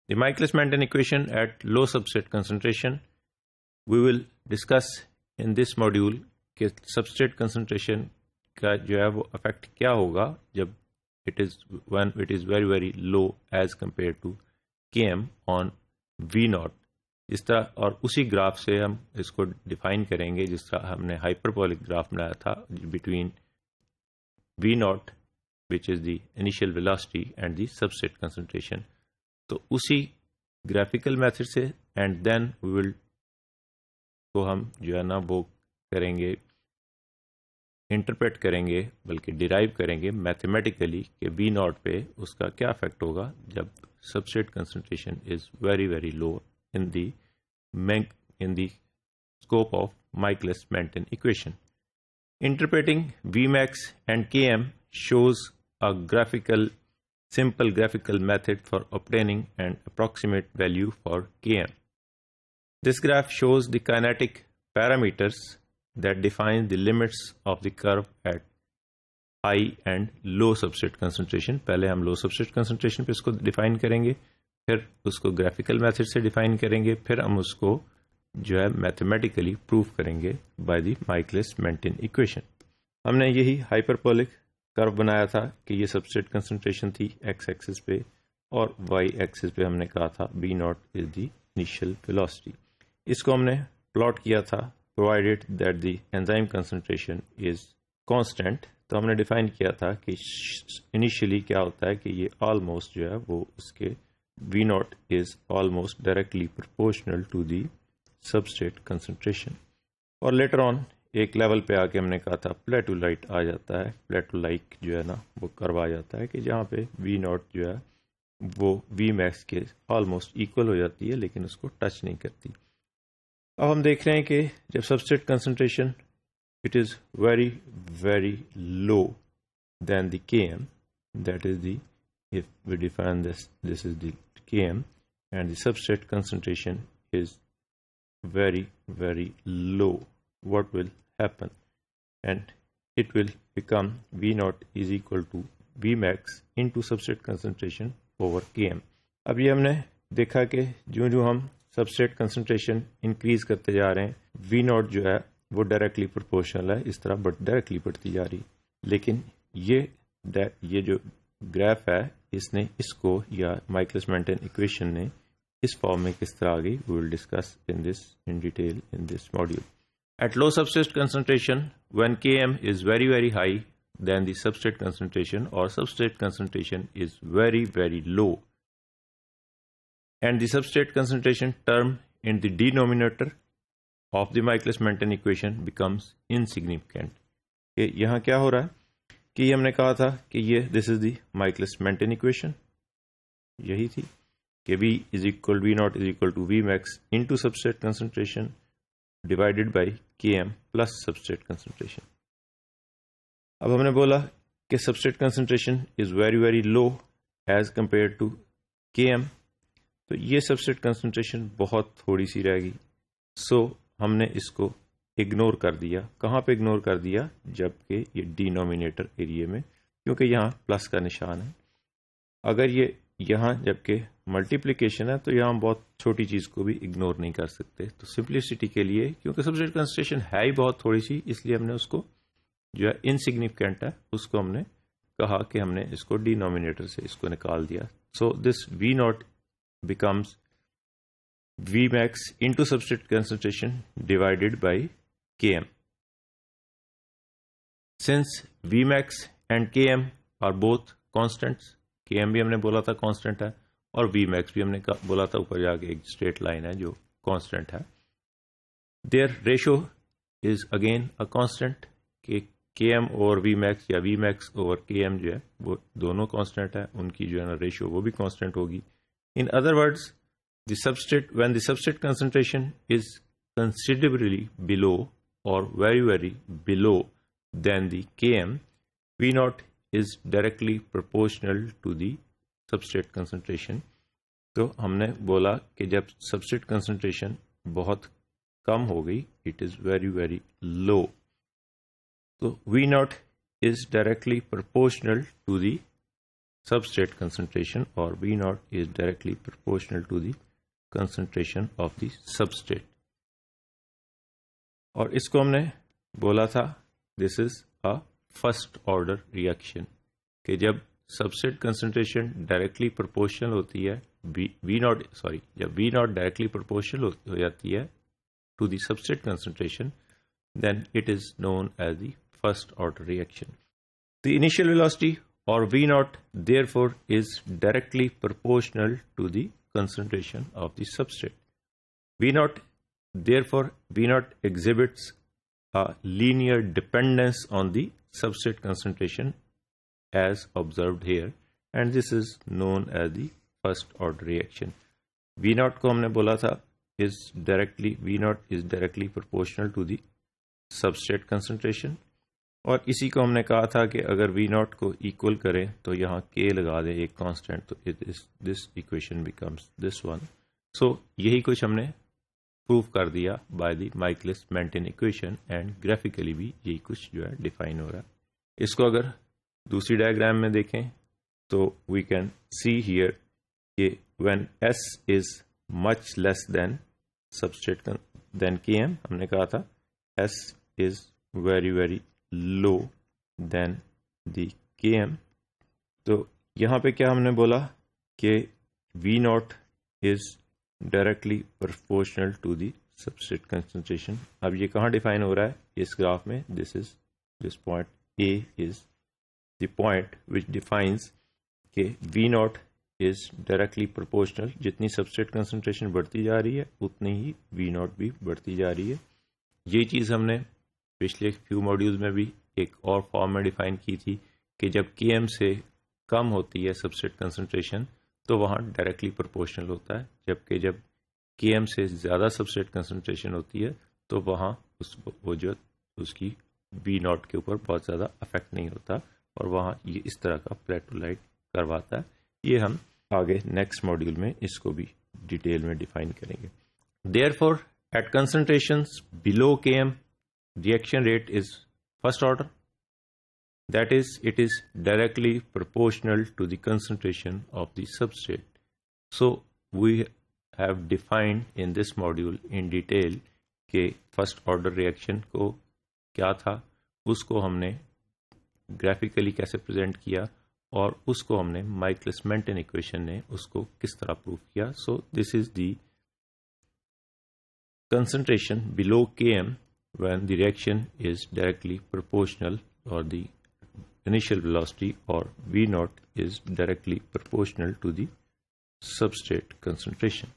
The Michaelis-Menten equation at low substrate concentration. We will discuss in this module कि substrate concentration का जो है वो effect क्या होगा जब when it is very very low as compared to Km on V naught. इस तरह और उसी ग्राफ से हम इसको डिफाइन करेंगे जिस तरह हमने हाइपरबोलिक ग्राफ बनाया था between V naught which is the initial velocity and the substrate concentration. तो उसी ग्राफिकल मेथड से एंड देन वी विल तो हम जो है ना वो करेंगे इंटरप्रेट करेंगे बल्कि डिराइव करेंगे मैथमेटिकली कि V नॉट पे उसका क्या इफेक्ट होगा जब substrate concentration is very very low in the scope of Michaelis-Menten equation. Interpreting Vmax and Km shows a simple graphical method for obtaining an approximate value for Km. This graph shows the kinetic parameters that define the limits of the curve at high and low substrate concentration. पहले हम low substrate concentration पे इसको define करेंगे, फिर उसको graphical method से define करेंगे, फिर हम उसको जो है mathematically prove करेंगे by the Michaelis-Menten equation. हमने यही hyperbolic कर्व बनाया था कि ये सबस्ट्रेट कंसंट्रेशन थी एक्स एक्सिस पे और वाई एक्सिस पे हमने कहा था V naught is the initial velocity. इसको हमने प्लॉट किया था provided that the enzyme concentration is constant. तो हमने डिफाइन किया था कि इनिशियली क्या होता है कि ये ऑलमोस्ट जो है वो उसके V naught is almost directly proportional to the substrate concentration. और लेटर ऑन एक लेवल पे आके हमने कहा था प्लेटो लाइट आ जाता है, प्लेटो लाइक जो है ना वो कर्व आ जाता है कि जहाँ पे वी नॉट जो है वो वी मैक्स के ऑलमोस्ट इक्वल हो जाती है लेकिन उसको टच नहीं करती. अब हम देख रहे हैं कि जब substrate concentration it is very very low then the Km, that is the if we define this is the Km and the substrate concentration is very very low, what will happen? And it will become V naught is equal to V max into substrate concentration over Km. अब ये हमने देखा कि जो जो हम substrate concentration increase करते जा रहे हैं V naught जो है वो डायरेक्टली प्रोपोर्शनल है, इस तरह बट डायरेक्टली बढ़ती जा रही. लेकिन ये जो ग्राफ है इसने इसको या Michaelis-Menten इक्वेशन ने इस फॉर्म में किस तरह आ गई we will discuss in detail in this module. At low substrate concentration, when Km is very very high, then the substrate concentration or substrate concentration is very very low, and the substrate concentration term in the denominator of the Michaelis-Menten equation becomes insignificant. कि यहाँ क्या हो रहा है कि हमने कहा था कि ये this is the Michaelis-Menten equation, यही थी कि V naught is equal to V max into substrate concentration divided by Km plus substrate concentration. अब हमने बोला कि substrate concentration is very very low as compared to Km, तो ये substrate concentration बहुत थोड़ी सी रहेगी. So हमने इसको इग्नोर कर दिया. कहाँ पे इग्नोर कर दिया? जबकि ये डिनोमिनेटर एरिया में, क्योंकि यहाँ प्लस का निशान है. अगर ये यहाँ जबकि मल्टीप्लिकेशन है तो यहाँ हम बहुत छोटी चीज़ को भी इग्नोर नहीं कर सकते. तो सिंप्लिसिटी के लिए क्योंकि सबस्ट्रेट कंसंट्रेशन है ही बहुत थोड़ी सी, इसलिए हमने उसको जो है इनसिग्निफिकेंट है उसको हमने कहा कि हमने इसको डिनोमिनेटर से इसको निकाल दिया. So this V naught becomes V max into substrate concentration divided by Km. Since V max and Km are both constants, Km भी हमने बोला था कांस्टेंट है और V max भी हमने बोला था ऊपर जाके एक स्ट्रेट लाइन है जो कांस्टेंट है. Their ratio is again a constant कि Km ओवर V max या V max ओवर Km जो है वो दोनों कांस्टेंट है, उनकी जो है ना रेशो वो भी कांस्टेंट होगी. In other words the substrate when the substrate concentration is considerably below और very very below then the Km, V naught is directly proportional to the substrate concentration. तो हमने बोला कि जब substrate concentration बहुत कम हो गई it is very very low, तो V naught is directly proportional to the substrate concentration, or V naught is directly proportional to the concentration of the substrate. और इसको हमने बोला था this is a first order reaction, कि जब substrate concentration directly proportional होती है जब V नॉट डायरेक्टली प्रोपोर्शनल हो जाती है to the substrate concentration, then it is known as the first order reaction. The initial velocity, or V naught, therefore is directly proportional to the concentration of the substrate. V naught exhibits a linear dependence on the substrate concentration as observed here, and this is known as the first order reaction. V naught को हमने बोला था V naught is directly proportional to the substrate concentration, और इसी को हमने कहा था कि अगर V नॉट को इक्वल करें तो यहाँ K लगा दें एक कांस्टेंट, तो this equation becomes this one. So यही कुछ हमने प्रूव कर दिया by the Michaelis Menten equation, and graphically भी यही कुछ जो है डिफाइन हो रहा है. इसको अगर दूसरी डायग्राम में देखें तो वी कैन सी हियर कि when S is much less than substrate than Km, हमने कहा था S is very low than the Km. तो यहाँ पे क्या हमने बोला कि V naught is directly proportional to the substrate concentration. अब ये कहाँ डिफाइन हो रहा है इस ग्राफ में? this point A is the point which defines कि V naught is directly proportional. जितनी substrate concentration बढ़ती जा रही है उतनी ही V naught भी बढ़ती जा रही है. ये चीज़ हमने पिछले फ्यू मॉड्यूल्स में भी एक और फॉर्म में डिफाइन की थी कि जब Km से कम होती है सबस्ट्रेट कंसंट्रेशन तो वहाँ डायरेक्टली प्रोपोर्शनल होता है, जबकि जब Km से ज़्यादा सबस्ट्रेट कंसंट्रेशन होती है तो वहाँ उसकी V नॉट के ऊपर बहुत ज़्यादा अफेक्ट नहीं होता, और वहाँ ये इस तरह का प्लेटोलाइट करवाता है. ये हम आगे नेक्स्ट मॉड्यूल में इसको भी डिटेल में डिफाइन करेंगे. Therefore at concentrations below Km, reaction rate is first order. That is, it is directly proportional to the concentration of the substrate. So, we have defined in this module in detail कि first order reaction को क्या था, उसको हमने graphically कैसे present किया, और उसको हमने Michaelis-Menten equation ने उसको किस तरह prove किया. So, this is the concentration below Km when the reaction is directly proportional, or the initial velocity, or V naught, is directly proportional to the substrate concentration.